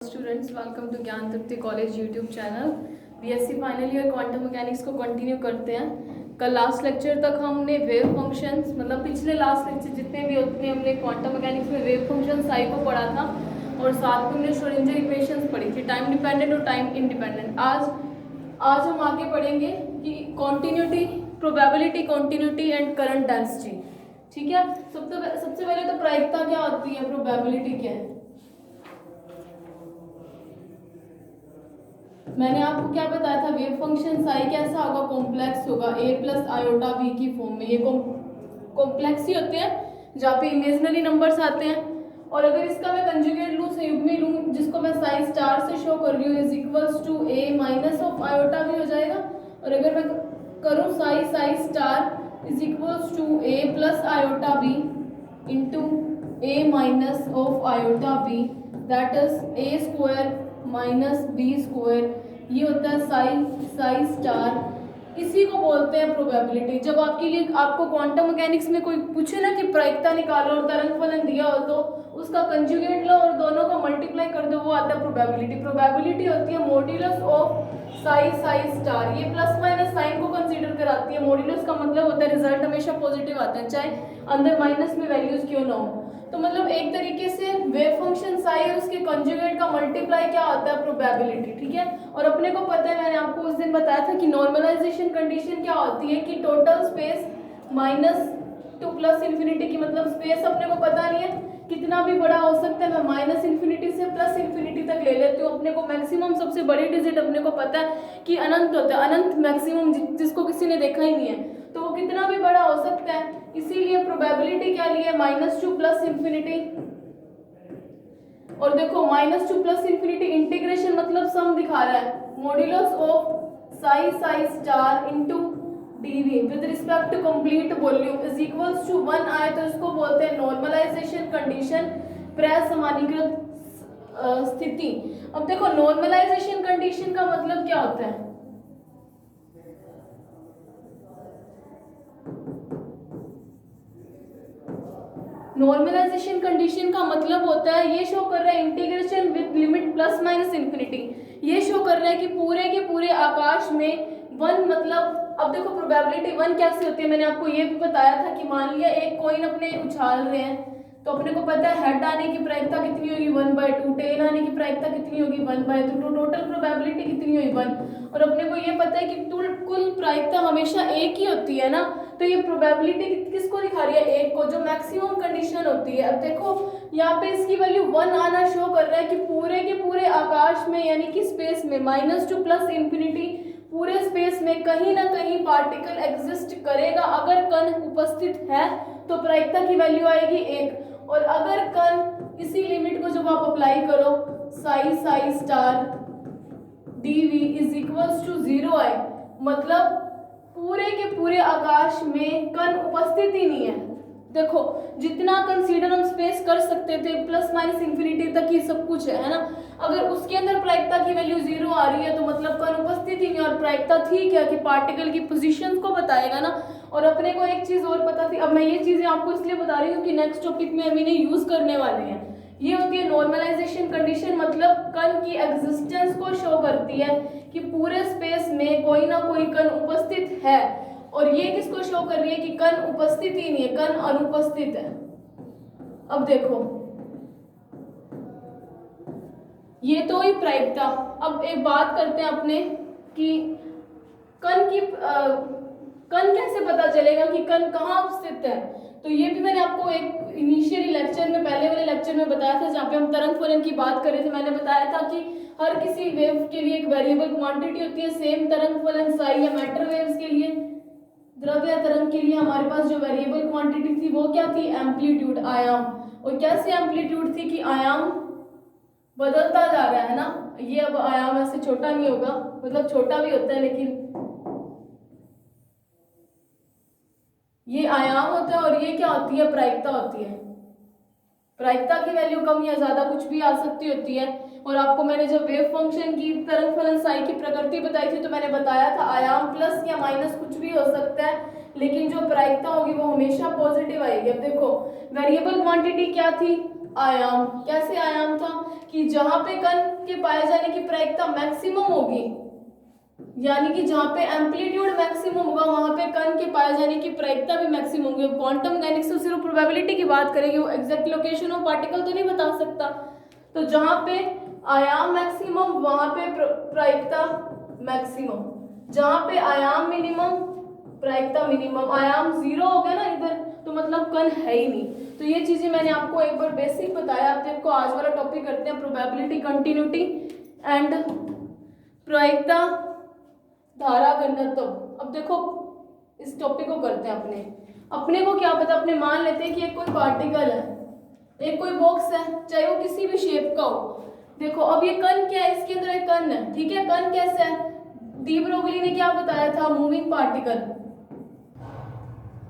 Students, welcome to Gyan Tripti college YouTube channel. BSc final year quantum mechanics को continue करते हैं। कल लास्ट लेक्चर तक हमने वेव फंक्शंस, मतलब पिछले लास्ट लेक्चर जितने भी होते हैं हमने क्वांटम मैकेनिक्स में वेव फंक्शंस आई को पढ़ा था और साथ में हमने श्रोडिंगर इक्वेशंस पढ़ी थी, टाइम डिपेंडेंट और टाइम इंडिपेंडेंट। आज हम आगे पढ़ेंगे कि continuity, probability continuity and current density. ठीक है, सबसे पहले तो प्रायिकता क्या होती है, प्रोबेबिलिटी क्या है। मैंने आपको क्या बताया था, वेव फंक्शन साई कैसा होगा, कॉम्प्लेक्स होगा, a प्लस आयोटा b की फॉर्म में। ये कॉम्प्लेक्स ही होते हैं जहाँ पे इमेजिनरी नंबर्स आते हैं। और अगर इसका मैं कंजुगेट लूँ, संयुग्मी लूँ, जिसको मैं साई स्टार से शो कर रही हूँ, is equals to a minus of iota b हो जाएगा। और अगर मैं करूँ psi star is equals to a plus iota b into a minus of iota b, that is a square minus B square. ये होता है साई स्टार। इसी को बोलते हैं प्रोबेबिलिटी। जब आपको क्वांटम मैकेनिक्स में कोई पूछे ना कि प्रायिकता निकालो और तरंग फलन दिया हो तो उसका कंजुगेट लो और दोनों का मल्टीप्लाई कर दो, वो आता है प्रोबेबिलिटी। प्रोबेबिलिटी होती है मॉड्यूलस ऑफ साई स्टार। ये प्लस माइनस साइन को कंसीडर कराती है। मॉड्यूलस का मतलब होता है रिजल्ट हमेशा पॉजिटिव आता है, चाहे अंदर माइनस में वैल्यूज क्यों ना हो। तो मतलब एक तरीके से वेव फंक्शन साई और उसके कंजुगेट का मल्टीप्लाई क्या होता है, प्रोबेबिलिटी। ठीक है, और अपने को पता है, मैंने आपको उस दिन बताया था कि नॉर्मलाइजेशन कंडीशन क्या होती है कि total space minus two plus infinity की, मतलब स्पेस अपने को पता नहीं है कितना भी बड़ा हो सकता है। मैं माइनस इन्फिनिटी से प्लस इन्फिनिटी तक ले लेती हूँ। अपने को मैक्सिमम सबसे बड़ी डिजिट अपने को पता है कि अनंत होता है, अनंत मैक्सिमम जिसको किसी ने देखा ही नहीं है, तो वो कितना भी बड़ा हो सकता है। इसीलिए प्रोबेबिलिटी क्या ली है, माइनस टू प्लस इन्फिनिटी। और देखो minus two plus infinity integration मतलब सम दिखा रहा है, modulus of psi star into DV with respect to complete volume is equals to 1 आए तो इसको बोलते हैं नॉर्मलाइजेशन कंडीशन, प्रसमानीकृत स्थिति। अब देखो नॉर्मलाइजेशन कंडीशन का मतलब क्या होता है। नॉर्मलाइजेशन कंडीशन का मतलब होता है, ये शो कर रहा है integration with limit plus minus infinity. ये शो कर रहा है कि पूरे के पूरे आकाश में वन, मतलब अब देखो प्रोबेबिलिटी वन कैसे होती है, मैंने आपको ये भी बताया था कि मान लिया एक कॉइन अपने उछाल रहे हैं तो अपने को पता है हेड आने की प्रायिकता कितनी होगी 1/2, टेल आने की प्रायिकता कितनी होगी 1/2, तो टोटल प्रोबेबिलिटी कितनी हुई 1। और अपने को ये पता है कि कुल प्रायिकता हमेशा एक ही होती है ना, तो ये प्रोबेबिलिटी किसको दिखा रही है, एक को, जो मैक्सिमम कंडीशन होती है। अब देखो यहाँ पे इसकी वैल्यू 1 आना शो कर रहा है कि पूरे के पूरे आकाश में यानी कि स्पेस में माइनस टू प्लस इन्फिनिटी पूरे स्पेस में कहीं ना कहीं पार्टिकल एग्जिस्ट करेगा। अगर कण उपस्थित है तो प्रायिकता की वैल्यू आएगी 1। और अगर कण, इसी लिमिट को जब आप अप्लाई करो, psi star dv is equals to 0 आए, मतलब पूरे के पूरे आकाश में कण उपस्थित ही नहीं है। देखो जितना कंसीडर हम स्पेस कर सकते थे प्लस माइनस इन्फिनिटी तक ही सब कुछ है ना, अगर उसके अंदर प्रायिकता की वैल्यू 0 आ रही है तो मतलब कण उपस्थित ही नहीं। और प्रायिकता थी क्या कि पार्टिकल की पोजीशंस को बताएगा ना। और अपने को एक चीज और पता थी, अब मैं ये चीजें आपको इसलिए बता रही हूँ कि नेक्स्ट टॉपिक में हम इन्हें यूज करने वाले हैं। ये होती है नॉर्मलाइजेशन कंडीशन, मतलब कण की एग्जिस्टेंस को शो करती है कि पूरे स्पेस में कोई ना कोई कण उपस्थित है। और ये किसको शो कर रही है कि कण उपस्थित ही नहीं है, कण अनुपस्थित है। अब देखो ये तो ही प्रायिकता। अब एक बात करते हैं अपने कि कण कैसे पता चलेगा कि कण कहाँ स्थित है। तो ये भी मैंने आपको एक इनिशियली लेक्चर में, पहले वाले लेक्चर में बताया था, जहाँ पे हम तरंग फलन की बात कर रहे थे। मैंने बताया था कि हर किसी वेव के लिए एक वेरिएबल क्वांटिटी होती है। सेम तरंग फलन साई या मैटर वेव्स के लिए, द्रव्य तरंग के लिए हमारे पास जो वेरिएबल क्वांटिटी थी वो क्या थी, एम्पलीट्यूड, आयाम। और कैसे एम्पलीट्यूड थी कि आयाम बदलता जा रहा है ना, ये अब आयाम ऐसे छोटा नहीं होगा, मतलब छोटा भी होता है लेकिन ये आयाम होता है। और ये क्या होती है, प्रायिकता होती है। प्रायिकता की वैल्यू कम या ज्यादा कुछ भी आ सकती होती है। और आपको मैंने जब वेव फंक्शन की तरंग फलन साई की प्रकृति बताई थी तो मैंने बताया था आयाम प्लस या माइनस कुछ भी हो सकता है, लेकिन जो प्रायिकता होगी वो हमेशा पॉजिटिव आएगी। अब देखो वेरिएबल क्वांटिटी क्या थी, आयाम, कैसे आयाम था कि जहां पे कण के पाए जाने की प्रायिकता मैक्सिमम होगी, यानी कि जहां पे एम्पलीट्यूड मैक्सिमम होगा वहां पे कण के पाए जाने की प्रायिकता भी मैक्सिमम होगी। क्वांटम मैकेनिक्स से सिर्फ प्रोबेबिलिटी की बात करेंगे, वो एग्जैक्ट लोकेशन ऑफ पार्टिकल तो नहीं बता सकता। तो जहां पे आयाम मैक्सिमम वहां पे प्रायिकता मैक्सिमम, जहां पे आयाम मिनिमम प्रायिकता मिनिमम। आयाम 0 हो गया ना इधर, तो मतलब कण है ही नहीं। तो ये चीजें मैंने आपको एक बार बेसिक बताया। अब देखो आज वाला टॉपिक करते हैं प्रोबेबिलिटी, कंटिन्यूटी एंड प्रायिकता धारा घनत्व। अब देखो इस टॉपिक को करते हैं अपने को क्या पता, अपने मान लेते हैं कि एक कोई पार्टिकल है, एक कोई बॉक्स है, चाहे वो किसी भी शेप का हो। देखो अब ये कण क्या है, इसके अंदर एक कण है, ठीक है। कण कैसा है, डी ब्रोगली ने क्या बताया था, मूविंग पार्टिकल।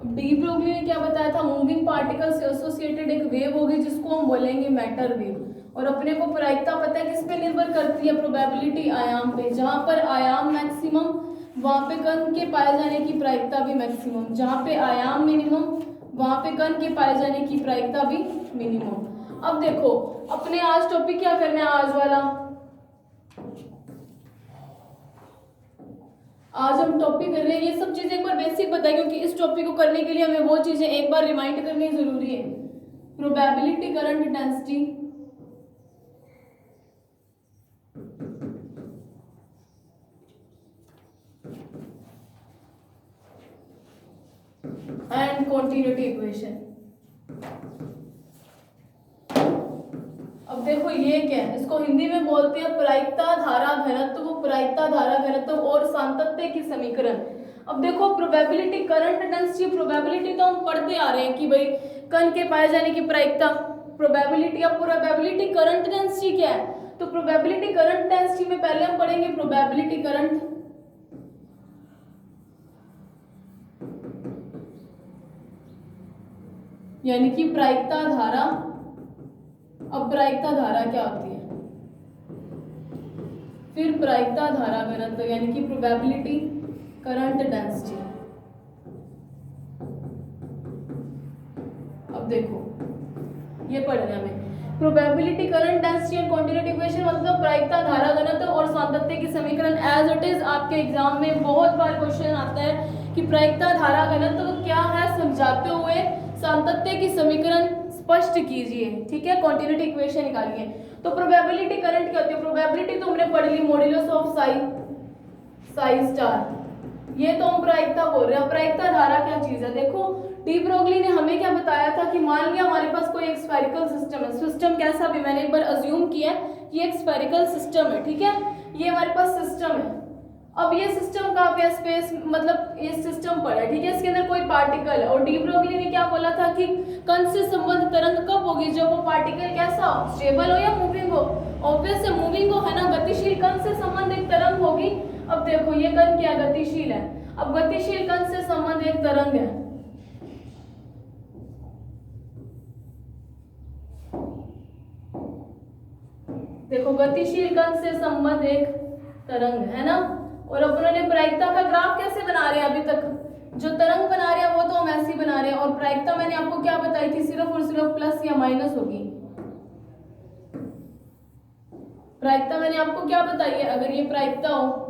डी ब्रोगली ने क्या बताया था, मूविंग पार्टिकल से एसोसिएटेड एक वेव होगी जिसको हम बोलेंगे मैटर वेव। और अपने को प्रायिकता पता है किस पे निर्भर करती है, प्रोबेबिलिटी आयाम पे। जहां पर आयाम मैक्सिमम वहां पे कण के पाए जाने की प्रायिकता भी मैक्सिमम, जहां पे आयाम मिनिमम वहां पे कण के पाए जाने की प्रायिकता भी मिनिमम। अब देखो अपने आज टॉपिक क्या करना है, आज वाला आज हम टॉपिक कर रहे हैं, ये सब चीजें एक बार बेसिक बताएं क्योंकि इस टॉपिक को करने के लिए हमें वो चीजें एक बार रिमाइंड करनी जरूरी है। Probability, current density and continuity equation. अब देखो ये क्या है, इसको हिंदी में बोलते हैं प्रायिकता धारा घनत्व, प्रायिकता धारा घनत्व और सातत्य की समीकरण। अब देखो प्रोबेबिलिटी, करंट डेंसिटी, प्रोबेबिलिटी तो हम पढ़ते आ रहे हैं कि भाई कण के पाए जाने की प्रायिकता प्रोबेबिलिटी। अब प्रोबेबिलिटी करंट डेंसिटी क्या है, तो प्रोबेबिलिटी करंट डेंसिटी में पहले हम पढ़ेंगे प्रोबेबिलिटी करंट, यानी कि प्रायिकता धारा। अब प्रायिकता धारा क्या होती है, फिर प्रायिकता धारा घनत्व यानी कि प्रोबेबिलिटी करंट डेंसिटी। अब देखो ये पढ़ना है हमें, probability current density and continuity equation मतलब प्रायिकता धारा घनत्व और सातत्य की समीकरण। एज इट इज आपके एग्जाम में बहुत बार क्वेश्चन आता है कि प्रायिकता धारा घनत्व क्या है, समझाते हुए सातत्य की समीकरण स्पष्ट कीजिए, ठीक है। कॉन्टिन्यूटी इक्वेशन निकालिए। तो प्रोबेबिलिटी करंट क्या होती है, प्रोबेबिलिटी तो हमने पढ़ ली, मॉड्यूलस ऑफ साई स्टार, ये तो हम प्रायिकता बोल रहे हैं। प्रायिकता धारा क्या चीज है, देखो डी ब्रोगली ने हमें क्या बताया था कि मान लिया हमारे पास कोई एक स्फेरिकल सिस्टम है, सिस्टम कैसा भी मैंने एक बार अज्यूम किया कि एक स्फेरिकल सिस्टम है, ठीक है। ये हमारे पास सिस्टम है। अब ये सिस्टम का क्या स्पेस, मतलब ये सिस्टम पड़ा है, ठीक है। इसके अंदर कोई पार्टिकल है और डी ब्रोगली ने क्या बोला था कि कण से संबंध तरंग कब होगी, जब वो पार्टिकल कैसा हो, स्टेबल हो या मूविंग हो। ऑब्वियस है मूविंग हो, है ना, गतिशील कण से संबंध एक तरंग होगी। अब देखो ये कण क्या गतिशील है, अब गतिशील कण से संबंध एक तरंग है। देखो गतिशील कण से संबंध एक तरंग है ना। और अपन ने प्रायिकता का ग्राफ कैसे बना रहे हैं, अभी तक जो तरंग बना रहे हैं वो तो हम ऐसे ही बना रहे हैं। और प्रायिकता मैंने आपको क्या बताई थी, सिर्फ और सिर्फ प्लस या माइनस होगी। प्रायिकता मैंने आपको क्या बताई है, अगर ये प्रायिकता हो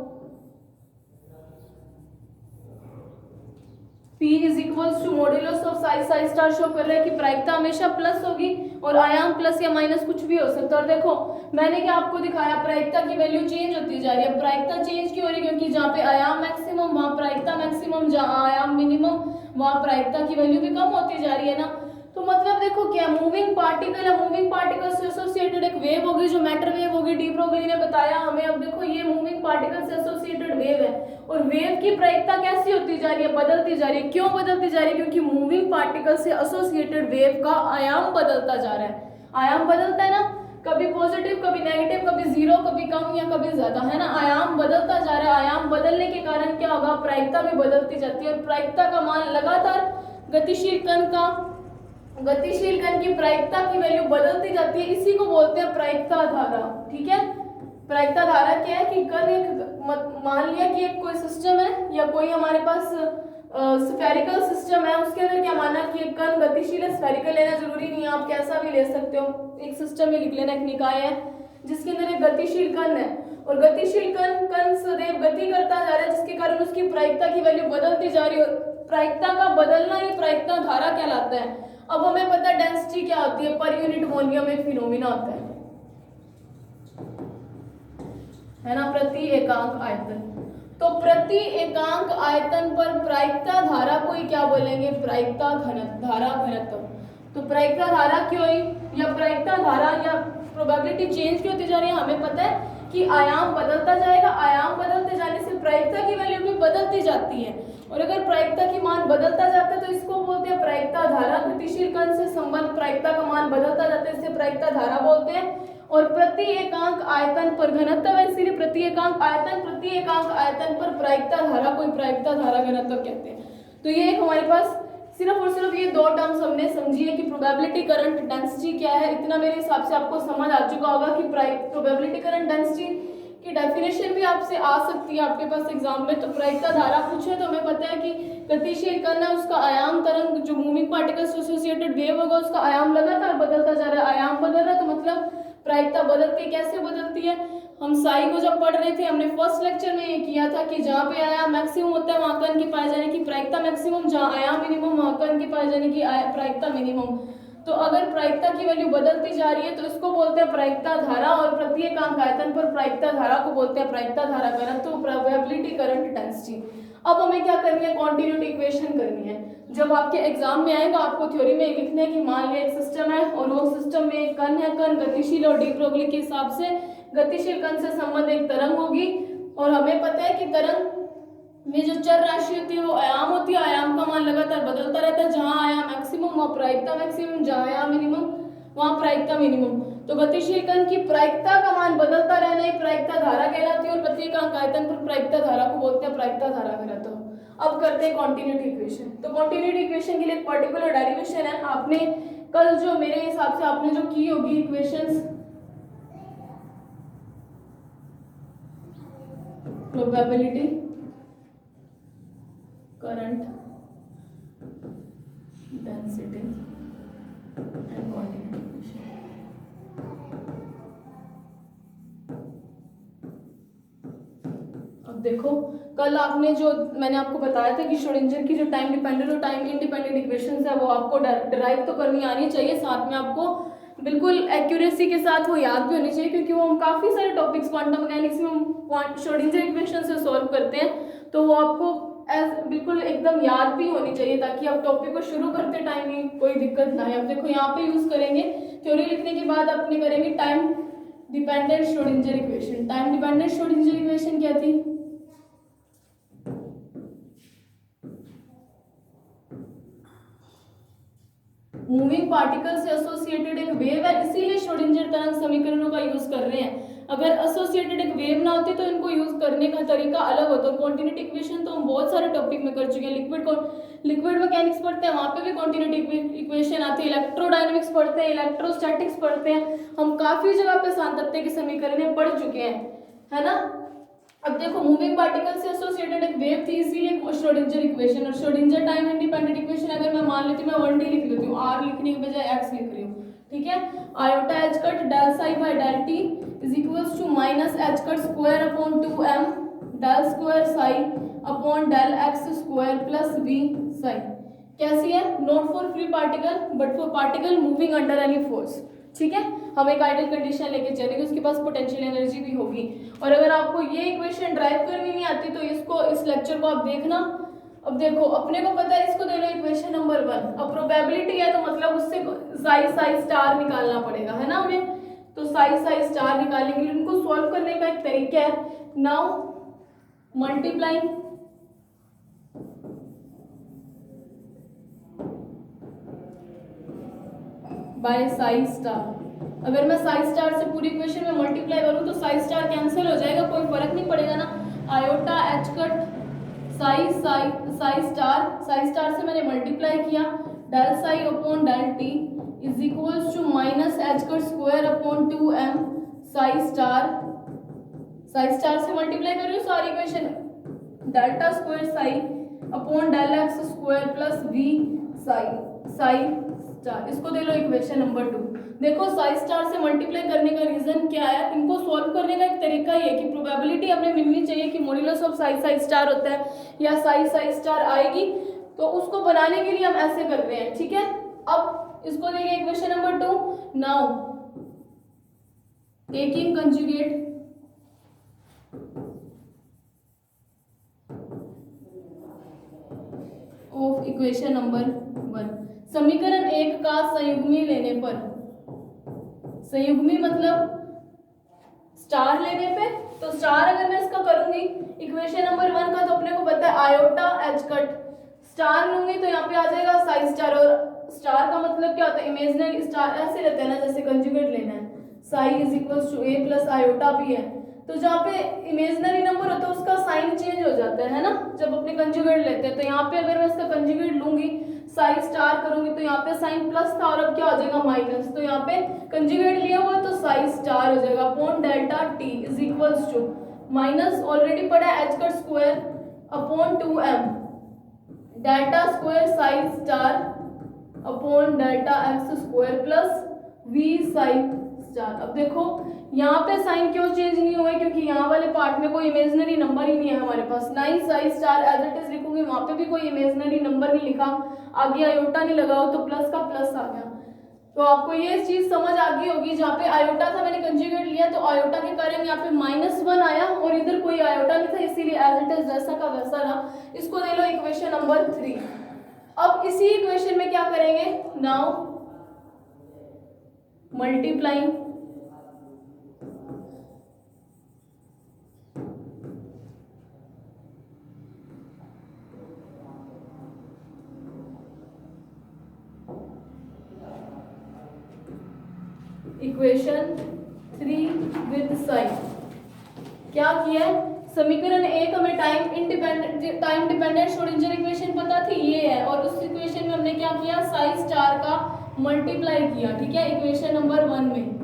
P is equals to modulus of psi star show कर रहा है कि प्रायिकता हमेशा प्लस होगी और आयाम प्लस या माइनस कुछ भी हो सकता है। और देखो मैंने क्या आपको दिखाया, प्रायिकता की वैल्यू चेंज होती जा रही है। प्रायिकता चेंज क्यों हो रही है, क्योंकि जहाँ पे आयाम मैक्सिमम वहाँ प्रायिकता मैक्सिमम, जहाँ आयाम मिनिमम वहाँ प्रायिकता की वैल्यू भी कम होती जा रही है ना। तो मतलब देखो क्या मूविंग पार्टिकल है, मूविंग पार्टिकल से एसोसिएटेड एक वेव होगी जो मैटर वेव होगी, डी ब्रोगली ने बताया हमें। अब देखो ये मूविंग पार्टिकल से एसोसिएटेड वेव है और वेव की प्रायिकता कैसी होती जा रही है, बदलती जा रही है। क्यों बदलती जा रही है, क्योंकि मूविंग पार्टिकल से एसोसिएटेड वेव का आयाम बदलता जा रहा है। आयाम बदलता है ना, कभी पॉजिटिव कभी नेगेटिव, कभी जीरो कभी कम या कभी ज्यादा, है ना। आयाम बदलता जा रहा है। आयाम बदलने के कारण क्या होगा, प्रायिकता भी बदलती जाती है। और प्रायिकता का मान लगातार गतिशील कण की प्रायिकता की वैल्यू बदलती जाती है, इसी को बोलते हैं प्रायिकता धारा, ठीक है। प्रायिकता धारा क्या है कि कण एक, मान लिया कि एक कोई सिस्टम है या कोई हमारे पास स्फेरिकल सिस्टम है उसके अंदर क्या माना कि एक कण गतिशील है, स्फेरिकल लेना जरूरी नहीं है, आप कैसा भी ले सकते हो, एक सिस्टम में लिख लेना, एक निकाय है जिसके अंदर एक गतिशील कण है और गतिशील कण सदैव गति करता जा रहा है जिसके कारण उसकी प्रायिकता की वैल्यू बदलती जा रही है और प्रायिकता का बदलना ही प्रायिकता धारा कहलाता है। अब हमें पता है डेंसिटी क्या होती है, पर यूनिट वॉल्यूम एक फिनोमिना होता है ना, प्रति एकांक आयतन। तो प्रति एकांक आयतन पर प्रायिकता धारा को ही क्या बोलेंगे, प्रायिकता घनत्व, धारा घनत्व। तो प्रायिकता धारा क्यों हुई या प्रायिकता धारा या प्रोबेबिलिटी चेंज क्यों होती जा रही है, हमें पता है कि आयाम बदलता जाएगा, आयाम बदलते जाने से प्रायिकता की वैल्यू भी बदलती जाती है और अगर प्रायिकता की मान बदलता जाता है तो इसको बोलते हैं प्रायिकता धारा। गतिशील कण से संबंध प्रायिकता का मान बदलता जाता है, इसे प्रायिकता धारा बोलते हैं। और प्रति एकांक आयतन पर घनत्व है, इसीलिए प्रति एकांक आयतन पर प्रायिकता धारा को प्रायिकता धारा घनत्व कहते हैं। तो ये एक हमारे पास सिर्फ और सिर्फ ये दो टर्म्स हमने समझी है कि प्रोबेबिलिटी करंट डेंसिटी क्या है, इतना मेरे हिसाब से आपको समझ आ चुका होगा कि प्रोबेबिलिटी करंट डेंसिटी की डेफिनेशन भी आपसे आ सकती है आपके पास एग्जाम में। तो प्रायिकता धारा पूछे तो हमें पता है कि गतिशील कण है उसका आयाम तरंग जो मूविंग पार्टिकल से एसोसिएटेड वेव होगा उसका आयाम लगातार बदलता जा रहा है, आयाम बदल रहा है तो मतलब प्रायिकता बदलती है। कैसे बदलती है, हम साई को जब पढ़ रहे थे हमने फर्स्ट लेक्चर में ये किया था कि जहाँ पे आयाम मैक्सिमम होता है वहां कण की पाए जाने की प्रायिकता मैक्सिमम, जहाँ आयाम मिनिमम वहां कण की पाए जाने की प्रायिकता मिनिमम। तो अगर प्रायिकता की वैल्यू बदलती जा रही है तो इसको बोलते हैं प्रायिकता धारा और प्रति एकांक आयतन पर प्रायिकता धारा को बोलते हैं प्रायिकता धारा घनत्व, प्रोबेबिलिटी करंट डेंसिटी। अब हमें क्या करनी है, कॉन्टिन्यूटी इक्वेशन करनी है। जब आपके एग्जाम में आएगा आपको थ्योरी में लिखना है कि मान लिया एक सिस्टम है और वो सिस्टम में एक कण है, कण गतिशील और डी ब्रोगली के हिसाब से गतिशील कण से संबंध एक तरंग होगी और हमें पता है कि तरंग में जो चर राशि होती है वो आयाम होती है, आयाम का मान लगातार बदलता रहता है, जहां आयाम मैक्सिमम वहां प्रायिकता मैक्सिमम, जहां आयाम मिनिमम वहां प्रायिकता मिनिमम। तो गतिशील कण की प्रायिकता का मान बदलता रहना ही प्रायिकता धारा कहलाती है और प्रति एकांक आयतन पर प्रायिकता धारा को बोलते हैं प्रायिकता धारा घनत्व। अब करते हैं कॉन्टिन्यूटी इक्वेशन। तो कॉन्टिन्यूटी इक्वेशन के लिए एक पर्टिकुलर डेरिवेशन है, आपने कल जो मेरे हिसाब से आपने जो की होगी equations probability current density and continuity equation. अब देखो कल आपने जो मैंने आपको बताया था कि श्रोडिंगर की जो टाइम डिपेंडेंट और टाइम इंडिपेंडेंट इक्वेशंस है वो आपको डिराइव तो करनी आनी चाहिए, साथ में आपको बिल्कुल एक्यूरेसी के साथ वो याद भी होनी चाहिए क्योंकि वो हम काफ़ी सारे टॉपिक्स क्वांटम मैकेनिक्स में हम श्रोडिंगर इक्वेशन से सॉल्व करते हैं तो वो आपको बिल्कुल एकदम याद भी होनी चाहिए ताकि आप टॉपिक को शुरू करते टाइम ही कोई दिक्कत ना आए। अब देखो यहाँ पे यूज करेंगे थ्योरी लिखने के बाद अपने करेंगे time dependent Schrodinger equation. Time dependent Schrodinger equation क्या थी, मूविंग पार्टिकल से एसोसिएटेड एक वेव है इसीलिए श्रोडिंगर तरंग समीकरणों का यूज कर रहे हैं। अगर एसोसिएटेड एक वेव ना होती तो इनको यूज करने का तरीका अलग होता। और कॉन्टिन्यूटी इक्वेशन तो हम बहुत सारे टॉपिक में कर चुके हैं, लिक्विड मैकेनिक्स पढ़ते हैं वहां पे भी कॉन्टिन्यूटी इक्वेशन आती है, इलेक्ट्रोडायनेमिक्स पढ़ते हैं, इलेक्ट्रोस्टैटिक्स पढ़ते हैं, हम काफी जगह पे सांतत्य के समीकरण पढ़ चुके हैं, है ना। अब देखो मूविंग पार्टिकल से एसोसिएटेड एक वेव थी इसीलिए श्रोडिंगर इक्वेशन और श्रोडिंगर टाइम इंडिपेंडेंट इक्वेशन अगर मैं मान लेती हूँ मैं 1D लिख लेती हूँ, r लिखने के बजाय x लिख रही हूँ, ठीक है। Iota h cut del psi by del T is equals to minus h cut square upon 2m del square psi upon del x square plus b psi. कैसी है, not for free particle but for particle moving under any force, ठीक है। हम एक ideal condition लेके चलेंगे, उसके पास potential energy भी होगी। और अगर आपको ये इक्वेशन ड्राइव करनी नहीं आती तो इसको इस लेक्चर को आप देखना। अब देखो अपने को पता है इसको दे लो इक्वेशन नंबर 1, अब प्रोबेबिलिटी है तो मतलब उससे साई स्टार निकालना पड़ेगा, है ना हमें। तो साई स्टार निकालने के लिए उनको सॉल्व करने का एक तरीका है, now multiplying by Sai star. अगर मैं साई स्टार से पूरी इक्वेशन में मल्टीप्लाई करूं तो साई स्टार कैंसिल हो जाएगा, कोई फर्क नहीं पड़ेगा ना। Iota h cut psi star से मैंने मल्टीप्लाई किया del psi upon del T is equals to minus h cut square upon 2m psi star से मल्टीप्लाई कर रही हूँ सारी equation, delta square psi upon del x square plus v psi star. इसको दे लो इक्वेशन नंबर 2। देखो Sai star से multiply करने का रीजन क्या है, इनको सॉल्व करने का एक तरीका ये है कि प्रोबेबिलिटी हमें मिलनी चाहिए कि मॉड्यूलस ऑफ साई स्टार होता है या साई स्टार आएगी, तो उसको बनाने के लिए हम ऐसे कर रहे हैं, ठीक है। अब इसको देंगे equation number 2। Now taking conjugate of equation number 1, समीकरण 1 का संयुग्मी लेने पर, संयुग्मी मतलब स्टार लेने पे, तो स्टार अगर मैं इसका करूंगी इक्वेशन नंबर 1 का, तो अपने को पता है आयोटा एच कट, स्टार लूंगी तो यहाँ पे आ जाएगा साई स्टार, और स्टार का मतलब क्या होता है, इमेजिनरी स्टार ऐसे रहते हैं ना, जैसे कंजुगेट लेना है, psi is equals to a plus iota b है, तो जहाँ पे इमेजिनरी नंबर होता है उसका साइन चेंज हो जाता है ना जब अपने कंजुगेट लेते हैं। तो यहाँ पे अगर मैं इसका कंजुगेट लूंगी, साई स्टार करूंगी, तो यहाँ पे साइन प्लस था और अब क्या हो जाएगा माइनस, तो यहाँ पे कंजुगेट लिया हुआ तो साई स्टार हो जाएगा upon delta t is equals to minus already पड़ा है h cut square upon 2m delta square psi star upon delta x square plus v psi star. अब देखो यहाँ पे साइन क्यों चेंज नहीं हुआ है, क्योंकि यहाँ वाले पार्ट में कोई इमेजिनरी नंबर ही नहीं है हमारे पास, ना ही psi star as it is लिखूंगी, वहां पे भी कोई इमेजिनरी नंबर नहीं लिखा, आगे आयोटा नहीं लगाओ तो प्लस का प्लस आ गया। तो आपको ये चीज समझ आ गई होगी, जहाँ पे आयोटा था मैंने कंजुगेट लिया तो आयोटा के कारण यहाँ पे -1 आया और इधर कोई आयोटा नहीं था, इसीलिए एज इट इज जैसा का वैसा रहा। इसको दे लो इक्वेशन नंबर 3। अब इसी इक्वेशन में क्या करेंगे, now multiplying equation 3 with sign. क्या किया है, समीकरण 1 हमें टाइम डिपेंडेंट श्रोडिंगर इक्वेशन पता थी, ये है, और उस इक्वेशन में हमने क्या किया, साई स्टार का मल्टीप्लाई किया, ठीक है, इक्वेशन नंबर 1 में।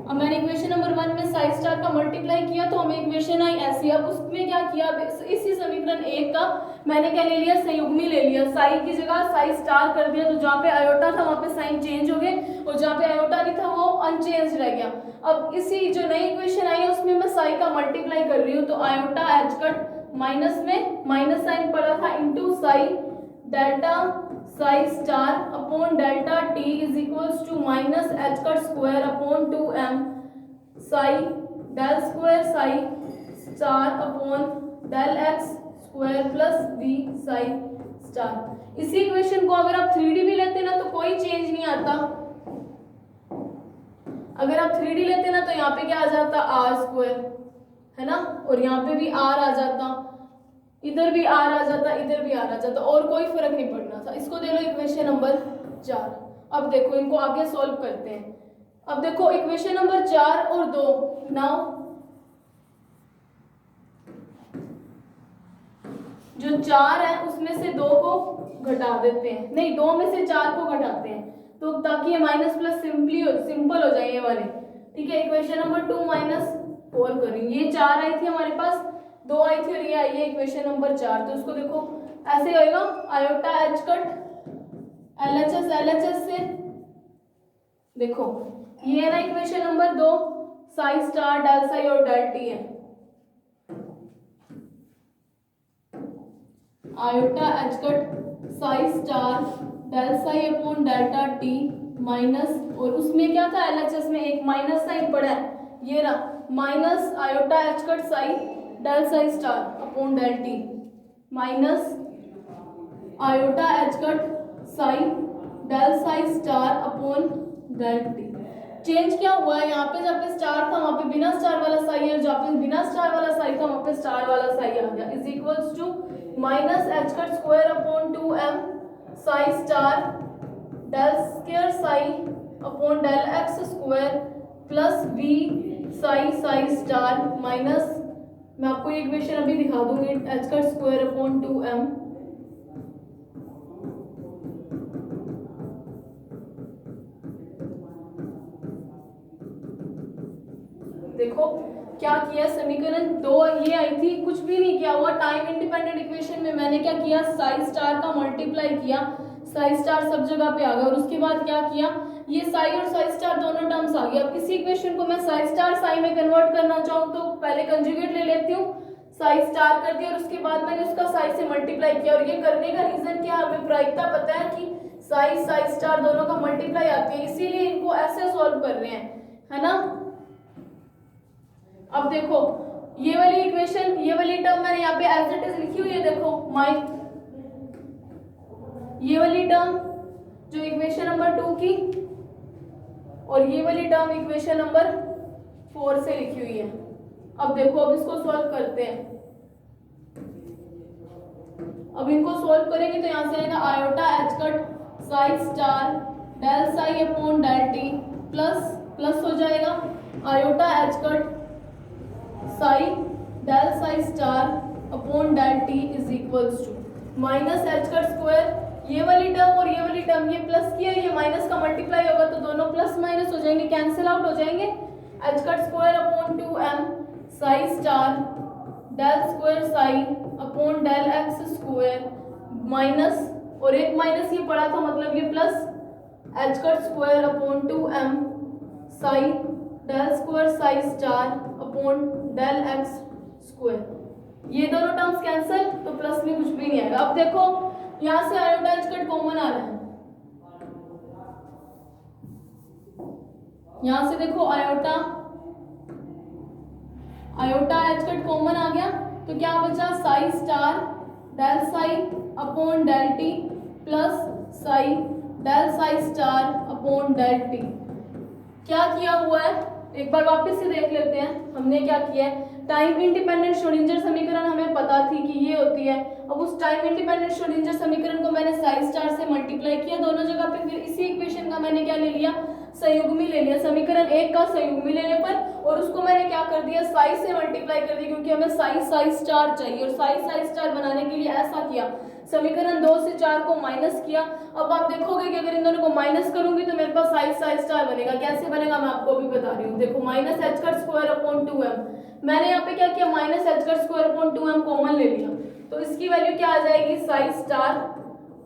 अब मैंने इक्वेशन नंबर 1 में साई स्टार का मल्टीप्लाई किया तो हमें इक्वेशन आई ऐसी। अब उसमें क्या किया, इसी समीकरण 1 का मैंने क्या ले लिया, संयुग्मी ले लिया, साई की जगह साई स्टार कर दिया, तो जहाँ पे आयोटा था वहां पे साइन चेंज हो गए और जहाँ पे आयोटा नहीं था वो अनचेंज रह गया। अब इसी जो नई इक्वेशन आई है उसमें मैं साई का मल्टीप्लाई कर रही हूँ, तो आयोटा एच कट माइनस में माइनस साइन पड़ा था into psi delta psi star upon delta t is equals to minus h cut square upon 2m psi del square psi star upon del x square plus v psi star. इसी equation को अगर आप 3D भी लेते ना तो कोई change नहीं आता, अगर आप 3D लेते ना तो यहाँ पे क्या आ जाता, आर स्क्वायर है ना, और यहाँ पे भी आर आ जाता, इधर भी आर आ जाता, इधर भी आर आ जाता, और कोई फर्क नहीं पड़ना था। इसको दे लो इक्वेशन नंबर 4। अब देखो इनको आगे सॉल्व करते हैं। अब देखो इक्वेशन नंबर 4 और 2, नाउ जो 4 है उसमें से 2 को घटा देते हैं, नहीं 2 में से 4 को घटाते हैं, तो ताकि ये माइनस प्लस सिंपल हो जाए ये वाले, ठीक है। इक्वेशन नंबर 2 -4 करेंगे, ये 4 आई थी हमारे पास, 2 आई थी और ये आई है इक्वेशन नंबर 4। तो इसको देखो ऐसे होएगा, आयोटा एच कट एलएचएस से, देखो ये है ना equation number 2, psi star del psi और डेल टी है, iota h cut psi star del psi upon delta t minus, और उसमें क्या था एलएचएस में एक माइनस साइन पड़ा है, ये रहा minus iota h cut psi del psi star upon del t minus iota h cut psi del psi star upon del t. Change क्या हुआ है, यहाँ पे जहाँ पे स्टार था वहां पे बिना स्टार वाला साई है, जहाँ पे बिना स्टार वाला साई था वहां पे स्टार वाला साई आ गया, is equals to minus h cut square upon 2m psi star del square psi upon del x square plus v psi star minus, मैं आपको ये इक्वेशन अभी दिखा दूंगी, H cut square upon 2m देखो क्या किया, समीकरण 2 ये आई थी, कुछ भी नहीं किया हुआ। टाइम इंडिपेंडेंट इक्वेशन में मैंने क्या किया, साई स्टार का मल्टीप्लाई किया, साई स्टार सब जगह पे आ गया, और उसके बाद क्या किया, ये साई और साई स्टार दोनों टर्म्स आ गए। अब इसी इक्वेशन को मैं साई स्टार साई में कन्वर्ट करना चाहूँ तो पहले कंजुगेट ले लेती हूँ, साई स्टार कर दिया और उसके बाद मैंने उसका साई से मल्टीप्लाई किया। और ये करने का रीजन क्या, हमें प्रायिकता पता है कि साई साई स्टार दोनों का मल्टीप्लाई आती है, इसीलिए इनको ऐसे सॉल्व कर रहे हैं, है ना। अब देखो ये वाली इक्वेशन, ये वाली टर्म मैंने यहाँ पे एज इट इज लिखी हुई है, देखो ये वाली टर्म जो इक्वेशन नंबर 2 की, और ये वाली टर्म इक्वेशन नंबर 4 से लिखी हुई है। अब देखो, अब इसको सॉल्व करते हैं। अब इनको सॉल्व करेंगे तो यहाँ से आएगा iota h cut psi star del psi upon del t plus plus हो जाएगा iota h cut psi del psi star upon del T is equals to minus h cut square, ये वाली टर्म और ये वाली टर्म ये plus की है, ये माइनस का मल्टीप्लाई होगा तो दोनों प्लस माइनस हो जाएंगे, कैंसिल आउट हो जाएंगे। H cut square upon 2m psi star del square psi upon del x square minus, और एक माइनस ये पड़ा था मतलब ये plus, h cut square upon 2m psi del square psi star upon del x square, ये दोनों terms cancel तो प्लस में कुछ भी नहीं आएगा। अब देखो यहां से आयोटा एच कट कॉमन आ रहा है, यहां से देखो आयोटा एच कट कॉमन आ गया तो क्या बचा, psi star del psi upon del t plus psi del psi star upon del t. क्या किया हुआ है एक बार वापस से देख लेते हैं, हमने क्या किया है, टाइम इंडिपेंडेंट श्रोडिंगर समीकरण हमें पता थी कि ये होती है। अब उस टाइम इंडिपेंडेंट श्रोडिंगर समीकरण को मैंने साई स्टार से मल्टीप्लाई किया दोनों जगह पे, फिर इसी इक्वेशन का मैंने क्या ले लिया, संयुग्मी ले लिया, समीकरण 1 का संयुग्मी लेने पर, और उसको मैंने क्या कर दिया, साई से मल्टीप्लाई कर दिया, क्योंकि हमें साई साई स्टार चाहिए, और साई साई स्टार बनाने के लिए ऐसा किया, समीकरण 2 से 4 को माइनस किया। अब आप देखोगे कि अगर इन दोनों को माइनस करूंगी तो मेरे पास साई साई स्टार बनेगा, कैसे बनेगा मैं आपको अभी बता रही हूँ। देखो minus h cut square upon 2m, मैंने यहाँ पे क्या किया, minus h cut square upon 2m common ले लिया, तो इसकी वैल्यू क्या आ जाएगी, psi star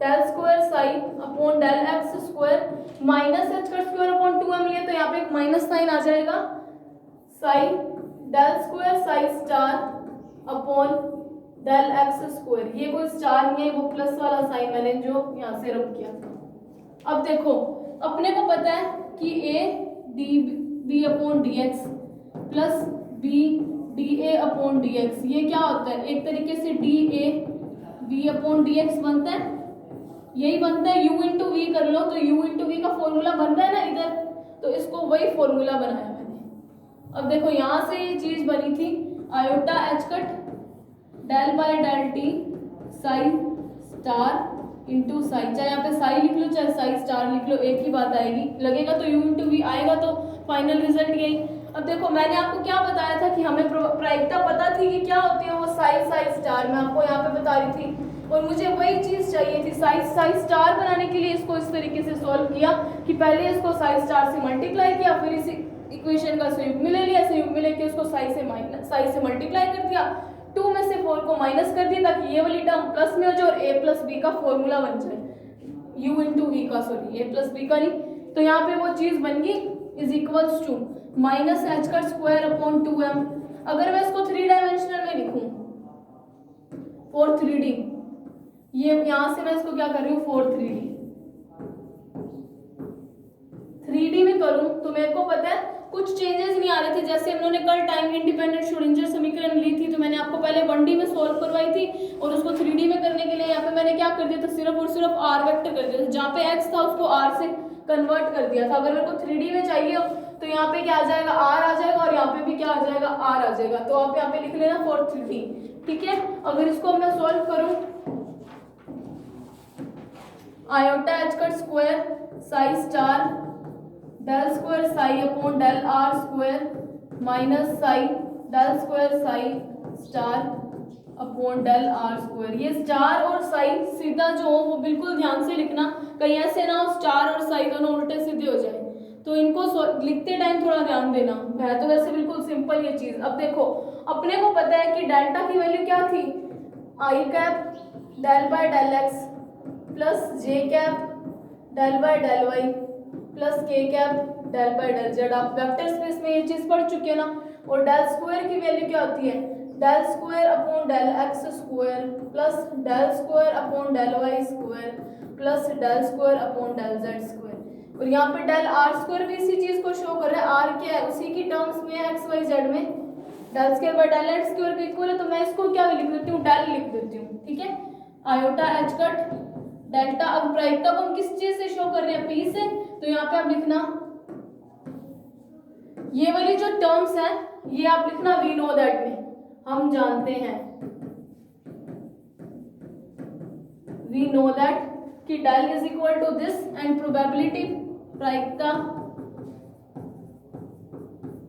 del square psi upon del x square minus h cut square upon 2m लिया तो यहाँ पे एक माइनस साइन आ जाएगा, psi del square psi star upon del x square, ये कोई स्टार नहीं है, वो प्लस वाला साइन मैंने जो यहाँ से रब किया था। अब देखो अपने को पता है कि a d b upon d x plus b d a upon d x, ये क्या होता है, एक तरीके से d a b upon d x बनता है, यही बनता है, u इंटू वी कर लो तो u इंटू वी का फॉर्मूला बन रहा है ना इधर, तो इसको वही फॉर्मूला बनाया मैंने। अब देखो यहाँ से ये चीज बनी थी iota h cut del by del t psi star into psi, चाहे यहाँ पे साई लिख लो चाहे साई स्टार लिख लो एक ही बात आएगी, लगेगा तो u इंटू वी आएगा, तो फाइनल रिजल्ट यही। अब देखो मैंने आपको क्या बताया था कि हमें प्रायिकता पता थी कि क्या होती है वो साई साई स्टार, मैं आपको यहाँ पे बता रही थी, और मुझे वही चीज चाहिए थी, साई साई स्टार बनाने के लिए इसको इस तरीके से सॉल्व किया कि पहले इसको साई स्टार से मल्टीप्लाई किया, फिर इस इक्वेशन का संयुग्मी ले लिया, संयुग्मी लेके उसको साई से मल्टीप्लाई कर दिया, 2 में से 4 को माइनस कर दिया ताकि ये वाली टर्म प्लस में हो जाए और a प्लस बी का फॉर्मूला बन जाए, u इंटू वी का, सॉरी a प्लस बी का नहीं, तो यहाँ पे वो चीज बन गई is equals to minus h cut square upon 2m। अगर मैं इसको 3 डायमेंशनल में लिखूं फॉर 3D, ये यहां से मैं इसको क्या कर रही हूँ फॉर 3D में करूं तो मेरे को पता है कुछ चेंजेस नहीं आ रहे थे, जैसे उन्होंने कल टाइम इंडिपेंडेंट श्रोडिंगर समीकरण ली थी तो मैंने आपको पहले 1D में सॉल्व करवाई थी, और उसको 3D में करने के लिए यहाँ पे मैंने क्या कर दिया था, सिर्फ और सिर्फ r वेक्टर कर दिया था, जहाँ पे x था उसको r से कन्वर्ट कर दिया था। अगर मेरे को 3D में चाहिए हो तो यहाँ पे क्या आ जाएगा, r आ जाएगा, और यहाँ पे भी क्या आ जाएगा, r आ जाएगा, तो आप यहाँ पे लिख लेना फॉर 3D, ठीक है। अगर इसको मैं सॉल्व करूँ, iota h cut square psi star del square psi upon del r square minus psi del square psi star upon del r square, ये स्टार और साई सीधा जो हो वो बिल्कुल ध्यान से लिखना, कहीं ऐसे ना हो स्टार और साई दोनों उल्टे सीधे हो जाए, तो इनको लिखते टाइम थोड़ा ध्यान देना, है तो वैसे बिल्कुल सिंपल ये चीज। अब देखो अपने को पता है कि डेल्टा की वैल्यू क्या थी, I cap del by del X plus J cap del by del Y plus K cap del by del Z. आप वेक्टर स्पेस में ये चीज पढ़ चुके हो ना। और डेल स्क्वायर की वैल्यू क्या होती है, del square upon del x square plus del square upon del y square plus del square upon del z square. और यहाँ पे डेल आर स्क्वायर भी इसी चीज को शो कर रहा है, आर क्या है उसी की टर्म्स में है एक्स वाई जेड में, del square by del x square के इक्वल है। तो मैं इसको क्या लिख देती हूँ, डेल लिख देती हूँ, ठीक है। Iota h cut delta. अब प्रायिकता को हम किस चीज से शो कर रहे हैं, पी से। तो यहाँ पे आप लिखना ये वाली जो टर्म्स है ये आप लिखना वी नो दैट में, हम जानते हैं, वी नो दैट कि del is equal to this and probability प्रायिकता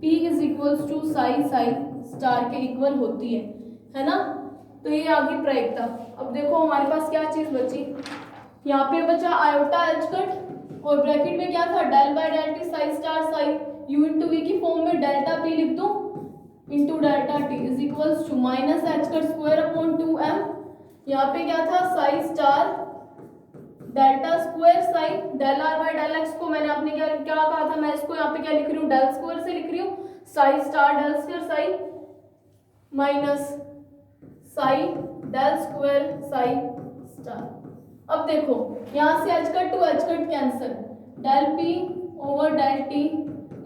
P is equals to psi psi star के इक्वल होती है ना। तो ये आ गई प्रायिकता। अब देखो हमारे पास क्या चीज बची, यहाँ पे बचा आयोटा एच कट और ब्रैकेट में क्या था, del by del t psi star psi u into we की फॉर्म में डेल्टा पी लिख दो into delta t is equals to minus h cut square upon 2m। यहाँ पे क्या था, psi star delta square psi del r by del x को मैंने आपने क्या कहा था, मैं इसको यहाँ पे क्या लिख रही हूँ, डेल स्क्वायर से लिख रही हूँ, psi star del square psi minus psi del square psi star. अब देखो यहाँ से h cut to h cut cancel, del p over del T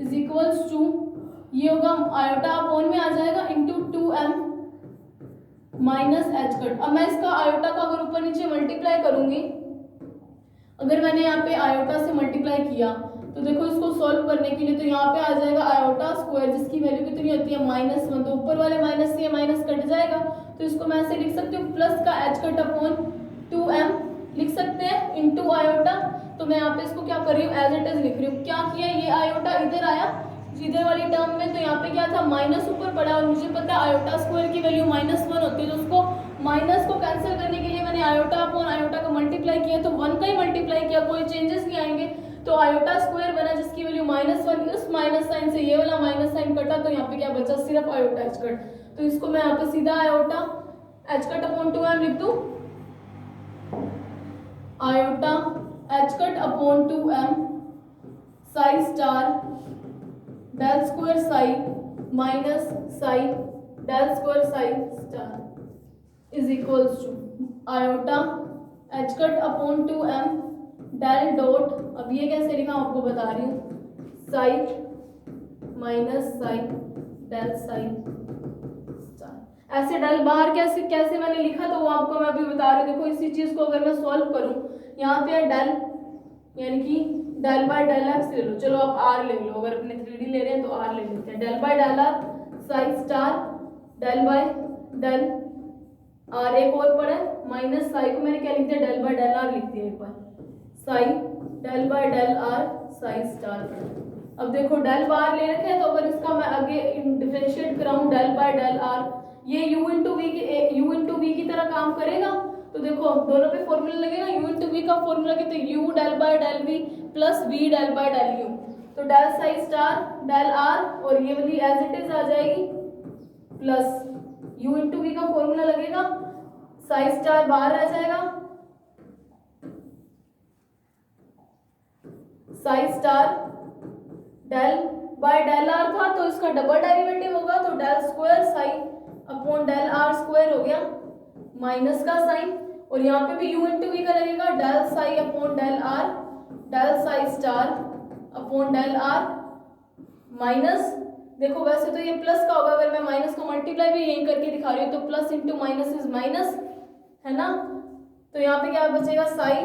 is equals to ये होगा आयोटा अपॉन में आ जाएगा into 2m minus h cut. अब मैं इसका आयोटा का अगर ऊपर नीचे मल्टीप्लाई करूंगी, अगर मैंने यहाँ पे आयोटा से मल्टीप्लाई किया तो देखो इसको सॉल्व करने के लिए तो यहाँ पे आ जाएगा आयोटा स्क्वायर जिसकी वैल्यू कितनी होती है -1, तो ऊपर वाले माइनस से माइनस कट जाएगा। तो इसको मैं ऐसे लिख सकती हूँ प्लस का एच कट अपॉन 2m लिख सकते हैं इंटू आयोटा। तो मैं यहाँ पे इसको क्या कर रही हूँ, एज इट इज लिख रही हूँ। क्या किया, ये आयोटा इधर आया इधर वाली टर्म में, तो यहाँ पे क्या था माइनस ऊपर पड़ा और मुझे पता है आयोटा स्क्वायर की वैल्यू -1 होती है, तो उसको माइनस को कैंसिल करने के लिए मैंने आयोटा अपॉन आयोटा का मल्टीप्लाई किया, तो 1 का ही मल्टीप्लाई किया, कोई चेंजेस नहीं आएंगे। तो आयोटा स्क्वायर बना जिसकी वैल्यू -1, उस माइनस साइन से ये वाला माइनस साइन कटा, तो यहाँ पे क्या बचा, सिर्फ आयोटा एच कट। तो इसको मैं यहाँ पे सीधा iota h cut upon 2m लिख दूं, iota h cut upon 2m psi star del square psi minus psi del square psi star is equals to iota h cut upon 2m del dot, अब ये कैसे लिखा आपको बता रही हूँ, psi minus psi del psi star. ऐसे del बाहर कैसे कैसे मैंने लिखा तो वो आपको मैं अभी बता रही हूँ। देखो इसी चीज को अगर मैं सॉल्व करूँ, यहाँ पे डेल यानी कि डेल बाय डेल एक्स ले लो, चलो आप आर ले लो, अगर अपने 3D ले रहे हैं तो आर ले लेते हैं, del by del are psi star del by del r एक और पड़ा है माइनस साई को मैंने क्या लिख दिया, डेल बाय डेल आर लिख दिया एक बार, psi del by del are psi star पड़ा। अब देखो डेल बार ले रखे हैं तो अगर इसका मैं आगे डिफरेंशिएट कराऊं डेल बाय डेल आर, ये u इंटू वी की तरह काम करेगा। तो देखो दोनों पे फॉर्मूला लगेगा, u इंटू वी का फॉर्मूला कितना, u del by del v plus v del by del u, तो del psi star del r और ये वाली एज इट इज आ जाएगी प्लस u इंटू वी का फॉर्मूला लगेगा, साई स्टार बाहर रह जाएगा, psi star del by del r था तो इसका डबल डेरिवेटिव होगा, तो del square psi upon del r square हो गया माइनस का साइन, और यहाँ पे भी u इंटू वी का लगेगा, del psi upon del r del psi star upon del r minus, देखो वैसे तो ये प्लस का होगा, अगर मैं माइनस को मल्टीप्लाई भी यहीं करके दिखा रही हूँ तो plus into minus is minus, है ना। तो यहाँ पे क्या बचेगा, psi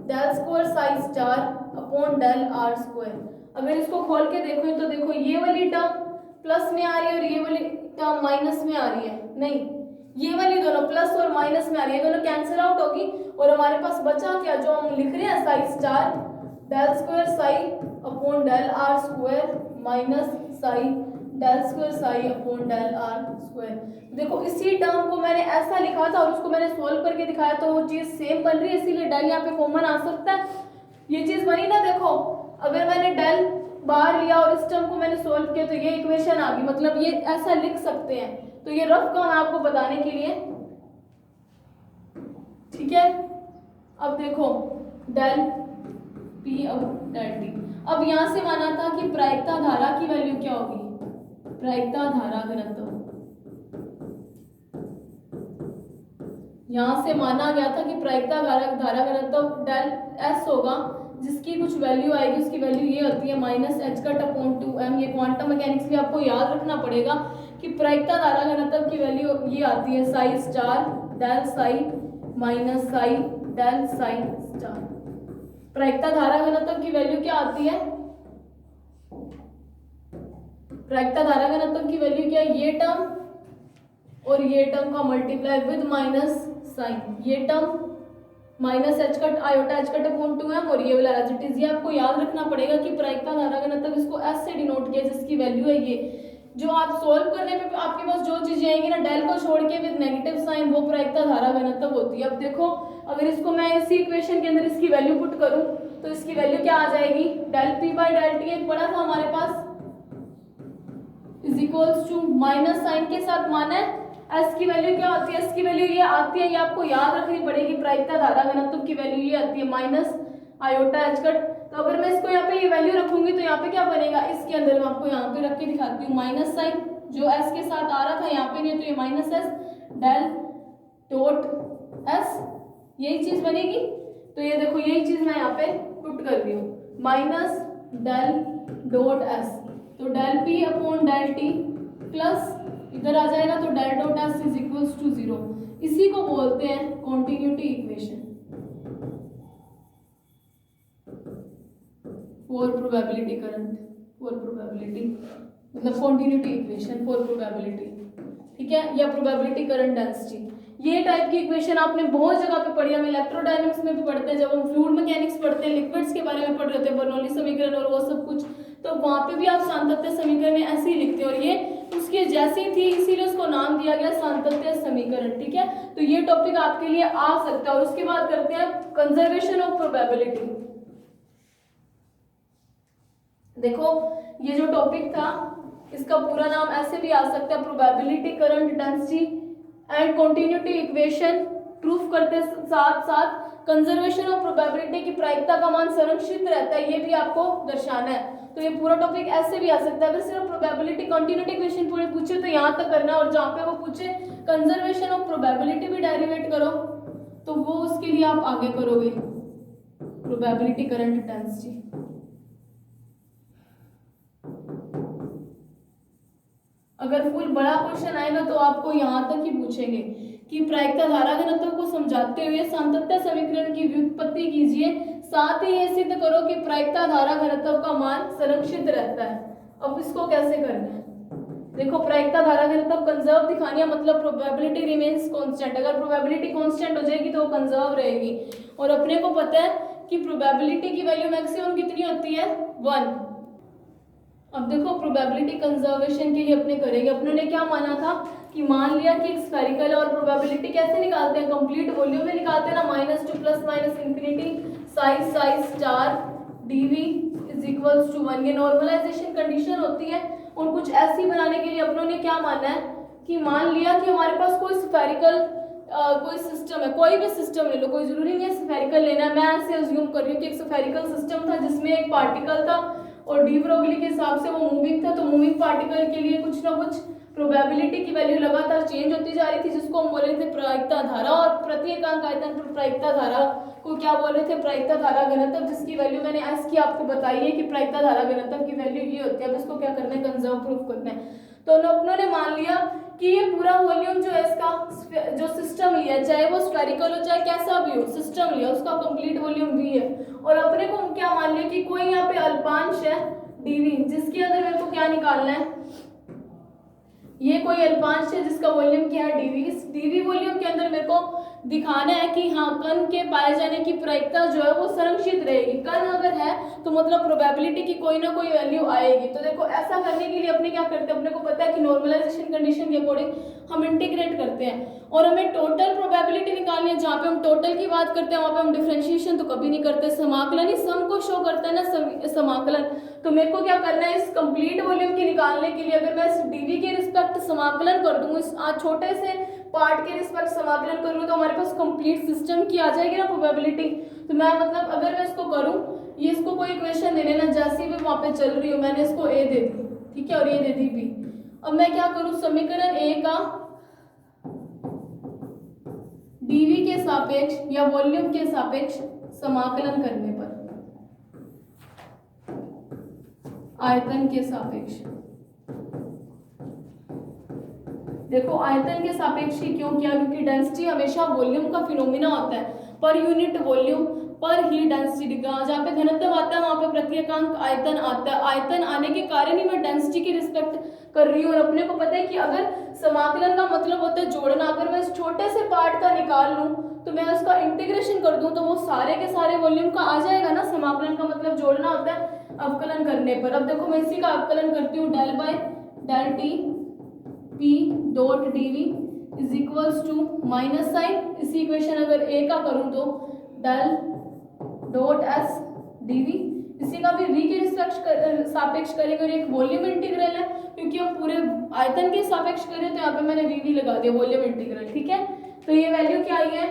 del square psi star upon del r square. अगर इसको खोल के देखो तो देखो ये वाली टर्म प्लस में आ रही है और ये वाली टर्म माइनस में आ रही है, नहीं ये वाली दोनों प्लस और माइनस में आ रही है, दोनों कैंसिल आउट होगी और हमारे पास बचा क्या, जो हम लिख रहे हैं psi star del square psi upon del r square minus psi del square psi upon del r square. देखो इसी टर्म को मैंने ऐसा लिखा था और उसको मैंने सोल्व करके दिखाया तो वो चीज सेम बन रही है, इसीलिए डेल यहाँ पे कॉमन आ सकता है। ये चीज बनी ना, देखो अगर मैंने डेल बाहर लिया और इस टर्म को मैंने सोल्व किया तो ये इक्वेशन आ गई, मतलब ये ऐसा लिख सकते हैं। तो ये रफ काम आपको बताने के लिए, ठीक है। अब देखो डेल पी अब डेल टी। अब यहां से माना था कि प्रायिकता धारा की वैल्यू क्या होगी, प्रायिकता धारा घनत्व। यहां से माना गया था कि प्रायिकता धारा घनत्व डेल एस होगा, जिसकी कुछ वैल्यू आएगी, उसकी वैल्यू ये होती है minus h cut upon 2m। ये क्वांटम मैकेनिक्स में आपको याद रखना पड़ेगा कि प्रायिकता धारा घनत्व की वैल्यू ये आती है psi star del psi minus psi del psi star. प्रायिकता धारा घनत्व की वैल्यू क्या आती है, प्रायिकता धारा घनत्व की वैल्यू क्या है, ये टर्म और ये टर्म का मल्टीप्लाई विद माइनस साइन, ये term minus h cut iota h cut upon 2m और ये वाला एज इट इज। ये आपको याद रखना पड़ेगा कि प्रायिकता धारा घनत्व इसको एस से डिनोट किया, जिसकी वैल्यू है ये। जो आप सोल्व करने पे आपके पास जो चीजें आएंगी ना, डेल को छोड़ के विद नेगेटिव साइन, वो प्रायिकता धारा घनत्व होती है। अब देखो अगर इसको मैं इसी इक्वेशन के अंदर इसकी वैल्यू पुट करूं तो इसकी वैल्यू क्या आ जाएगी, del P by del T एक पड़ा था हमारे पास is equals to minus sign के साथ माना है एस की वैल्यू क्या होती है, एस की वैल्यू ये आती है, ये आपको याद रखनी पड़ेगी। प्रायिकता धारा घनत्व की वैल्यू ये आती है माइनस आयोटा एच कट। तो अगर मैं इसको यहाँ पे ये वैल्यू रखूंगी तो यहाँ पे क्या बनेगा, इसके अंदर मैं आपको यहाँ पे रख के दिखाती हूँ माइनस साइन जो एस के साथ आ रहा था यहाँ पे नहीं, तो ये minus s del dot s यही चीज बनेगी। तो ये देखो यही चीज मैं यहाँ पे पुट कर रही हूँ माइनस डेल डॉट एस, तो del p upon del t plus इधर आ जाएगा तो del dot s is equals to 0। इसी को बोलते हैं continuity equation for probability current, for probability मतलब कॉन्टिन्यूटी इक्वेशन फॉर प्रोबेबिलिटी, ठीक है, या प्रोबेबिलिटी करंट डेंसिटी। ये टाइप की इक्वेशन आपने बहुत जगह पे पढ़ी है, हम इलेक्ट्रोडायनेमिक्स में भी पढ़ते हैं, जब हम फ्लूइड मैकेनिक्स पढ़ते हैं, लिक्विड्स के बारे में पढ़ रहे थे, बर्नौली समीकरण और वो सब कुछ, तो वहां पे भी आप सातत्य समीकरण में ऐसे ही लिखते हैं और ये उसके जैसी थी, इसीलिए उसको नाम दिया गया सातत्य समीकरण, ठीक है। तो ये टॉपिक आपके लिए आ सकता है। और उसके बाद करते हैं कंजर्वेशन ऑफ प्रोबेबिलिटी। देखो ये जो टॉपिक था इसका पूरा नाम ऐसे भी आ सकता है probability current density and continuity equation proof करते साथ साथ कंजर्वेशन ऑफ प्रोबेबिलिटी की प्रायिकता का मान संरक्षित रहता है, ये भी आपको दर्शाना है। तो ये पूरा टॉपिक ऐसे भी आ सकता है। अगर सिर्फ प्रोबेबिलिटी कॉन्टिन्यूटी इक्वेशन पूरे पूछे तो यहाँ तक करना, और जहाँ पे वो पूछे कंजर्वेशन ऑफ प्रोबेबिलिटी भी डेरिवेट करो तो वो उसके लिए आप आगे करोगे प्रोबेबिलिटी करंट डेंसिटी। अगर फुल बड़ा क्वेश्चन आएगा तो आपको यहाँ तक ही पूछेंगे कि प्रायिकता धारा घनत्व को समझाते हुए सातत्य समीकरण की व्युत्पत्ति कीजिए, साथ ही ये सिद्ध करो कि प्रायिकता धारा घनत्व का मान संरक्षित रहता है। अब इसको कैसे करना है, देखो प्रायिकता धारा घनत्व कंजर्व दिखानी है, मतलब प्रोबेबिलिटी रिमेन्स कांस्टेंट। अगर प्रोबेबिलिटी कांस्टेंट हो जाएगी तो वो कंजर्व रहेगी, और अपने को पता है कि प्रोबेबिलिटी की वैल्यू मैक्सिमम कितनी होती है 1। अब देखो प्रोबेबिलिटी कंजर्वेशन के लिए अपने करेंगे, अपने ने क्या माना था कि मान लिया कि एक स्फेरिकल, और प्रोबेबिलिटी कैसे निकालते हैं, कंप्लीट वॉल्यूम में निकालते हैं ना, -2 plus minus infinity psi star dv is equals to 1। ये नॉर्मलाइजेशन कंडीशन होती है, और कुछ ऐसी बनाने के लिए अपनों ने क्या माना है कि मान लिया कि हमारे पास कोई स्फेरिकल कोई सिस्टम है, कोई भी सिस्टम ले लो, कोई जरूरी नहीं है स्फेरिकल लेना है। मैं ऐसे अज्यूम कर रही हूँ कि एक स्फेरिकल सिस्टम था जिसमें एक पार्टिकल था और डी ब्रोगली के हिसाब से वो मूविंग था, तो मूविंग पार्टिकल के लिए कुछ ना कुछ प्रोबेबिलिटी की वैल्यू लगातार चेंज होती जा रही थी, जिसको हम बोल रहे थे प्रायिकता धारा, और प्रति एकांक आयतन पर प्रायिकता धारा को क्या बोल रहे थे, प्रायिकता धारा घनत्व, जिसकी वैल्यू मैंने एस की आपको बताई है कि प्रायिकता धारा घनत्व की वैल्यू ये होती है। अब इसको क्या करना है, कंजर्व प्रूफ करना है। तो अपनों ने मान लिया कि ये पूरा वॉल्यूम जो है इसका जो सिस्टम लिया, चाहे वो स्फेरिकल हो चाहे कैसा भी हो, सिस्टम लिया उसका कंप्लीट वॉल्यूम भी है, और अपने को क्या मान लिया कि कोई यहाँ पे अल्पांश है डीवी, जिसके अंदर मेरे को क्या निकालना है, ये कोई अल्पांश है जिसका वॉल्यूम क्या है डीवी। इस डीवी वॉल्यूम के अंदर मेरे को दिखाना है कि हाँ कण के पाए जाने की प्रायिकता जो है वो संरक्षित रहेगी। कण अगर है तो मतलब प्रोबेबिलिटी की कोई ना कोई वैल्यू आएगी। तो देखो ऐसा करने के लिए अपने क्या करते हैं, अपने को पता है कि नॉर्मलाइजेशन कंडीशन के अकॉर्डिंग हम इंटीग्रेट करते हैं, और हमें टोटल प्रोबेबिलिटी निकालनी है। जहाँ पे हम टोटल की बात करते हैं वहाँ पे हम डिफरेंशिएशन तो कभी नहीं करते, समाकलन ही सम को शो करता है ना, समाकलन। तो मेरे को क्या करना है, इस कंप्लीट वॉल्यूम की निकालने के लिए अगर मैं इस डीवी के रिस्पेक्ट समाकलन कर दूं, इस छोटे से पार्ट के रिस्पेक्ट समाकलन कर लूं, तो हमारे पास कंप्लीट सिस्टम की आ जाएगी ना प्रोबेबिलिटी। तो मैं मतलब अगर मैं इसको करूं, ये इसको कोई इक्वेशन दे लेना जैसी भी वहां पे चल रही हो, मैंने इसको ए दे दी, ठीक है, और ये दे दी बी। अब मैं क्या करूं, समीकरण ए का डीवी के सापेक्ष या वॉल्यूम के सापेक्ष समाकलन करने पर, आयतन के सापेक्ष, देखो आयतन के सापेक्ष ही क्यों किया, क्योंकि डेंसिटी हमेशा वॉल्यूम का फिनोमिना होता है, पर यूनिट वॉल्यूम पर ही डेंसिटी, जहाँ पे घनत्व आता है वहां पे प्रक्रियकांक आयतन आता है। आयतन आने के कारण ही मैं डेंसिटी की रिस्पेक्ट कर रही हूँ। और अपने को पता है कि अगर समाकलन का मतलब होता है जोड़ना, अगर मैं इस छोटे से पार्ट का निकाल लूं तो मैं उसका इंटीग्रेशन कर दूं तो वो सारे के सारे वॉल्यूम का आ जाएगा ना। समाकलन का मतलब जोड़ना होता है अवकलन करने पर। अब देखो मैं इसी का अवकलन करती हूँ, del by del t p dot dv is equals to minus sign, इसी इक्वेशन अगर ए का करूं तो डेल डॉट एस डीवी, इसी का भी v के रिस्पेक्ट सापेक्ष करेंगे। और एक वॉल्यूम इंटीग्रल है, क्योंकि हम पूरे आयतन के सापेक्ष करें तो यहाँ पे मैंने v लगा दिया, वॉल्यूम इंटीग्रल, ठीक है। तो ये वैल्यू क्या आई है,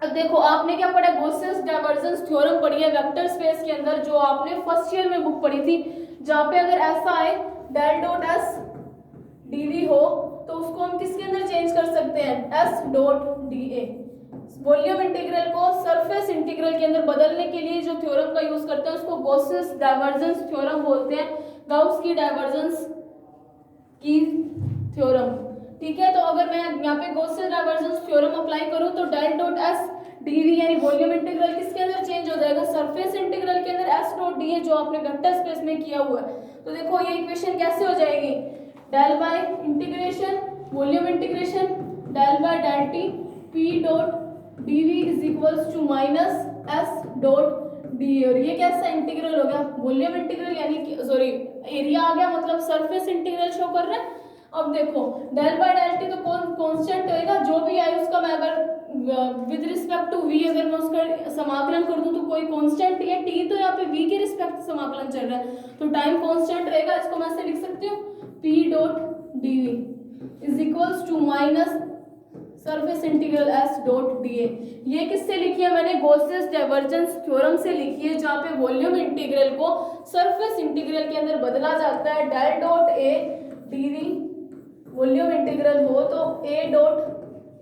अब देखो आपने क्या पढ़ा, गॉसेस डाइवर्जेंस थ्योरम पढ़ी है वेक्टर स्पेस के अंदर, जो आपने फर्स्ट ईयर में बुक पढ़ी थी, जहाँ पे अगर ऐसा आए डेल डॉट एस डीवी हो तो उसको हम किसके अंदर चेंज कर सकते हैं, S dot D A. Volume integral को सरफेस इंटीग्रल के अंदर बदलने के लिए जो थ्योरम का यूज करते हैं उसको गॉसेस डाइवर्जेंस थ्योरम बोलते हैं, गाउस की डाइवर्जेंस की थ्योरम, ठीक है। तो अगर मैं यहाँ पे गॉसेस डाइवर्जेंस थ्योरम अप्लाई करूं तो डेल डॉट एस डीवी यानी वॉल्यूम इंटीग्रल किसके अंदर चेंज हो जाएगा, सरफेस इंटीग्रल के अंदर, एस डॉट डी ए जो आपने वेक्टर स्पेस में किया हुआ है। तो देखो ये इक्वेशन कैसे हो जाएगी, del by integration volume integration del by del t p dot dv is equals to minus s dot d. और ये कैसा इंटीग्रल हो गया, वॉल्यूम इंटीग्रल यानी कि सॉरी एरिया आ गया, मतलब सरफेस इंटीग्रल शो कर रहा है। अब देखो डेल बाय डेल टी तो कांस्टेंट रहेगा, जो भी आए उसका मैं अगर विद रिस्पेक्ट टू वी अगर मैं उसका समाकलन कर दूं तो कोई कांस्टेंट है, टी तो यहाँ पे वी के रिस्पेक्ट समाकलन चल रहा है तो टाइम कांस्टेंट रहेगा। इसको मैं ऐसे लिख सकती हूँ, P dot dv is equals to minus surface integral s dot dA। ये किससे लिखी है मैंने, गॉसेस डाइवर्जेंस थ्योरम से लिखी है, जहाँ पे वॉल्यूम इंटीग्रल को सरफेस इंटीग्रल के अंदर बदला जाता है। Del dot a dv volume integral हो तो a डॉट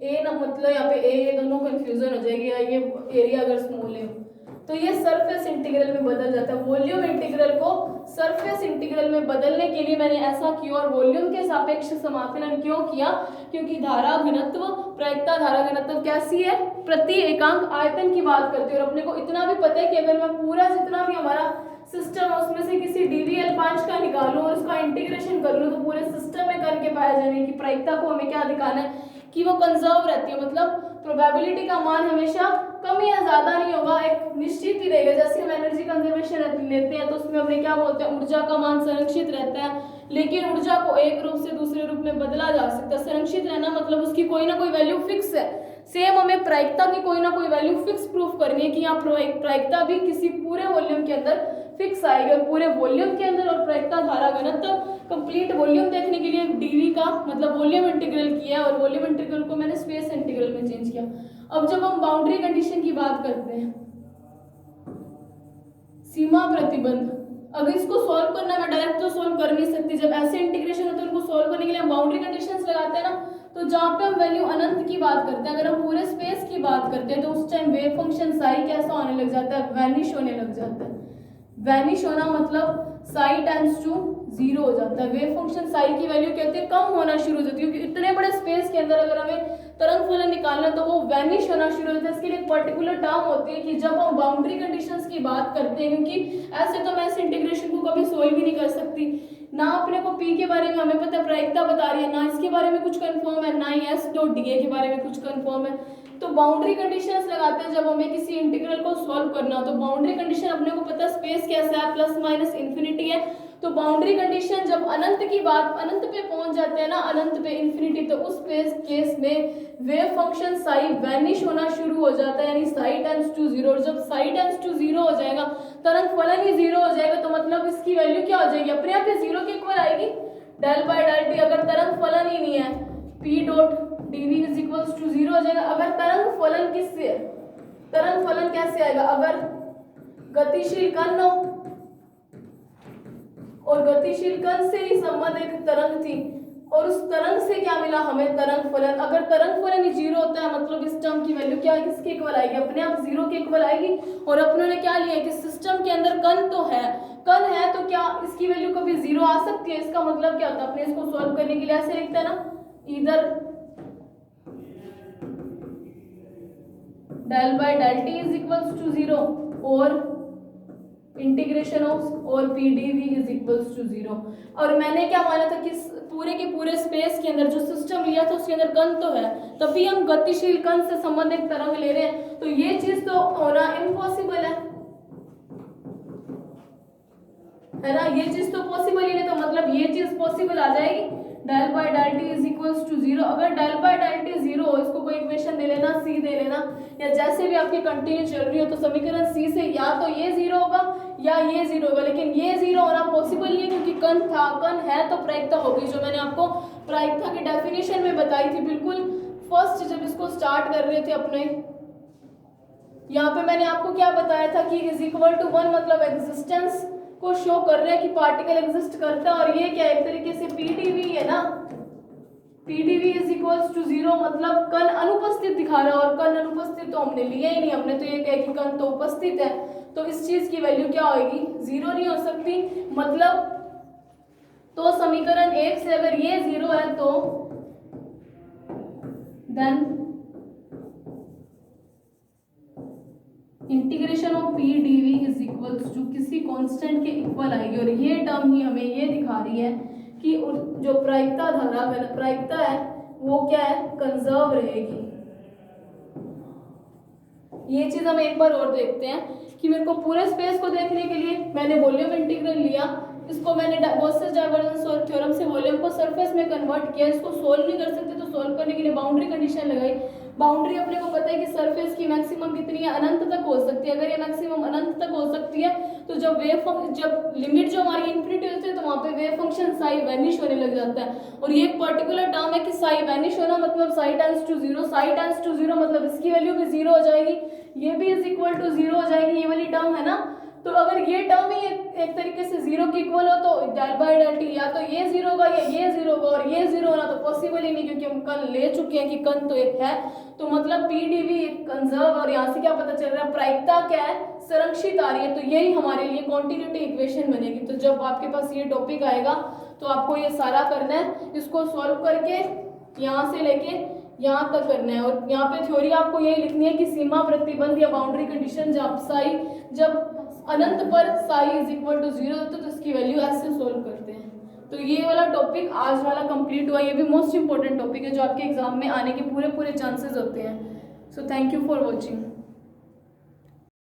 a ना, मतलब यहाँ पे a ये दोनों कंफ्यूजन हो जाएगी, ये एरिया अगर स्मॉल है तो ये सरफेस इंटीग्रल में बदल जाता है। वॉल्यूम इंटीग्रल को सरफेस इंटीग्रल में बदलने के लिए मैंने ऐसा किया। और वॉल्यूम के सापेक्ष समाकलन क्यों किया, क्योंकि धारा घनत्व प्रायिकता धारा घनत्व कैसी है, प्रति एकांक आयतन की बात करती है। और अपने को इतना भी पता है कि अगर मैं पूरा जितना भी हमारा सिस्टम है उसमें से किसी DVL5 का निकालूं और उसका इंटीग्रेशन कर लूं तो पूरे सिस्टम में करके पाया जाने की प्रायिकता को हमें क्या दिखाना है कि वो कंजर्व रहती है, मतलब प्रोबेबिलिटी का मान हमेशा कम या ज्यादा नहीं होगा, एक निश्चित ही रहेगा। जैसे हम एनर्जी कंजर्वेशन लेते हैं तो उसमें अपने क्या बोलते हैं, ऊर्जा का मान संरक्षित रहता है, लेकिन ऊर्जा को एक रूप से दूसरे रूप में बदला जा सकता है। संरक्षित रहना मतलब उसकी कोई ना कोई वैल्यू फिक्स है। सेम हमें प्रायिकता की कोई ना कोई वैल्यू फिक्स प्रूफ करनी है कि यहाँ प्रायिकता भी किसी पूरे वॉल्यूम के अंदर फिक्स आएगी। और पूरे वॉल्यूम के अंदर और प्रायिकता धारा घनत्व कंप्लीट वॉल्यूम देखने के लिए डीवी का मतलब वॉल्यूम इंटीग्रल किया और वॉल्यूम इंटीग्रल को मैंने स्पेस इंटीग्रल में चेंज किया। अब जब हम बाउंड्री कंडीशन की बात करते हैं, सीमा प्रतिबंध, अगर इसको सॉल्व करना है मैं डायरेक्ट तो सॉल्व कर नहीं सकती, जब ऐसे इंटीग्रेशन होते हैं उनको सॉल्व करने के लिए हम बाउंड्री कंडीशंस लगाते हैं ना, तो जहाँ पे हम वैल्यू अनंत की बात करते हैं, अगर हम पूरे स्पेस की बात करते हैं तो उस टाइम वेव फंक्शन साई कैसा होने लग जाता है, वैनिश होने लग जाता है। वैनिश होना मतलब साई टेंड्स टू 0 हो जाता है। वेव फंक्शन साई की वैल्यू कहते हैं कम होना शुरू हो जाती है, क्योंकि इतने बड़े स्पेस के अंदर अगर हमें तरंग फलन निकालना है तो वो वैनिश होना शुरू हो जाता है। इसके लिए एक पर्टिकुलर टर्म होती है कि जब हम बाउंड्री कंडीशंस की बात करते हैं, क्योंकि ऐसे तो मैं इस इंटीग्रेशन को कभी सोल्व भी नहीं कर सकती, ना अपने को पी के बारे में हमें पता है प्रायिकता बता रही है, ना इसके बारे में कुछ कंफर्म है, ना ही एस डॉट डी ए के बारे में कुछ कंफर्म है। तो बाउंड्री कंडीशंस लगाते हैं जब हमें किसी इंटीग्रल को सॉल्व करना हो, तो बाउंड्री कंडीशन अपने को पता है स्पेस कैसा है, प्लस माइनस इन्फिनिटी है, तो बाउंड्री कंडीशन जब अनंत की बात अनंत पे पहुंच जाते हैं ना, अनंत पे इन्फिनिटी, तो उस केस में वेव फंक्शन साई वैनिश होना शुरू हो जाता है, यानी साई टेंड्स टू जीरो। और जब साई टेंड्स टू जीरो हो जाएगा, तरंग फलन ही जीरो हो जाएगा, तो मतलब इसकी वैल्यू क्या हो जाएगी, अपने आप ही जीरो के इक्वल आएगी, डेल बाय डेल टी। अगर तरंग फलन ही नहीं है, p dot dv is equals to zero हो जाएगा। अगर तरंग फलन किससे, तरंग फलन कैसे आएगा, अगर गतिशील कण हो और गतिशील कण से ही संबंधित तरंग थी, और उस तरंग से क्या मिला हमें, तरंग फलन। अगर तरंग फलन ही जीरो होता है, मतलब इस टर्म की वैल्यू क्या किसके इक्वल आएगी, अपने आप जीरो के इक्वल आएगी। और अपनों ने क्या लिया कि सिस्टम के अंदर कण तो है, कण है तो क्या इसकी वैल्यू कभी जीरो आ सकती है। इसका मतलब क्या होता है, अपने इसको सॉल्व करने के लिए ऐसे लिखते हैं ना, इधर del by del T is equals to zero और इंटीग्रेशन ऑफ और p d v is equals to zero. और मैंने क्या माना था कि पूरे के पूरे स्पेस के अंदर जो सिस्टम लिया था उसके अंदर कण तो है, तभी हम गतिशील कण से संबंधित तरंग ले रहे हैं, तो ये चीज तो होना इम्पॉसिबल है ना, ये चीज तो पॉसिबल ही नहीं, तो मतलब ये चीज पॉसिबल आ जाएगी, del by del T is equals to zero. अगर del by del T zero हो, इसको कोई इक्वेशन दे लेना, सी दे लेना, या जैसे भी आपकी कंटिन्यू चल रही हो, तो समीकरण सी से या तो ये जीरो होगा या ये जीरो होगा, लेकिन ये जीरो होना पॉसिबल नहीं है, क्योंकि कण था, कण है तो प्रायिकता होगी, जो मैंने आपको प्रायिकता की डेफिनेशन में बताई थी बिल्कुल फर्स्ट जब इसको स्टार्ट कर रहे थे अपने। यहाँ पे मैंने आपको क्या बताया था कि इज इक्वल टू वन, मतलब एग्जिस्टेंस को शो कर रहे हैं कि पार्टिकल एग्जिस्ट करता है, और ये क्या एक तरीके से पीडीवी है ना, PDV is equals to zero, मतलब कण अनुपस्थित दिखा रहा है, और कण अनुपस्थित तो हमने लिया ही नहीं, हमने तो ये कहा कि कण तो उपस्थित है, तो इस चीज की वैल्यू क्या होगी, जीरो नहीं हो सकती। मतलब तो समीकरण एक से अगर ये जीरो है तो then integration of p dv is equals to किसी कांस्टेंट के इक्वल आएगी, और ये टर्म ही हमें ये दिखा रही है कि जो प्रायिकता धारा प्रायिकता है वो क्या है, कंजर्व रहेगी। ये चीज हम एक बार और देखते हैं कि मेरे को पूरे स्पेस को देखने के लिए मैंने वॉल्यूम इंटीग्रल लिया, इसको मैंने गॉसेस डाइवर्जेंस थ्योरम से वॉल्यूम को सरफेस में कन्वर्ट किया, इसको सोल्व नहीं कर सकते तो सोल्व करने के लिए बाउंड्री कंडीशन लगाई। बाउंड्री अपने को पता है कि सरफेस की मैक्सिमम कितनी है, अनंत तक हो सकती है। अगर ये मैक्सिमम अनंत तक हो सकती है तो जब जब लिमिट जो हमारी इन्फिनिटी होती है तो वहाँ पे वेव फंक्शन साई वैनिश होने लग जाता है। और ये एक पर्टिकुलर टर्म है कि साई वैनिश होना मतलब psi tends to zero, psi tends to zero मतलब इसकी वैल्यू भी जीरो हो जाएगी, ये भी इज इक्वल टू जीरो हो जाएगी, ये वाली टर्म है ना। तो अगर ये टर्म ही एक तरीके से जीरो के इक्वल हो तो डेल बाय डेल टी या तो ये जीरो होगा या ये जीरो होगा, और ये जीरो होना तो पॉसिबल ही नहीं क्योंकि हम कल ले चुके हैं कि कण तो एक है, तो मतलब पीडीवी एक कंजर्व। और यहाँ से क्या पता चल रहा है, प्रायिकता क्या है, संरक्षित आ रही है, तो यही हमारे लिए कॉन्टिन्यूटी इक्वेशन बनेगी। तो जब आपके पास ये टॉपिक आएगा तो आपको ये सारा करना है, इसको सॉल्व करके यहाँ से लेके यहाँ तक करना है। और यहाँ पे थ्योरी आपको यही लिखनी है कि सीमा प्रतिबंध या बाउंड्री कंडीशन जब अनंत पर psi is equal to zero होता है तो इसकी वैल्यू ऐसे सोल्व करते हैं। तो ये वाला टॉपिक आज वाला कंप्लीट हुआ, ये भी मोस्ट इंपॉर्टेंट टॉपिक है जो आपके एग्जाम में आने के पूरे चांसेस होते हैं। So thank you for watching.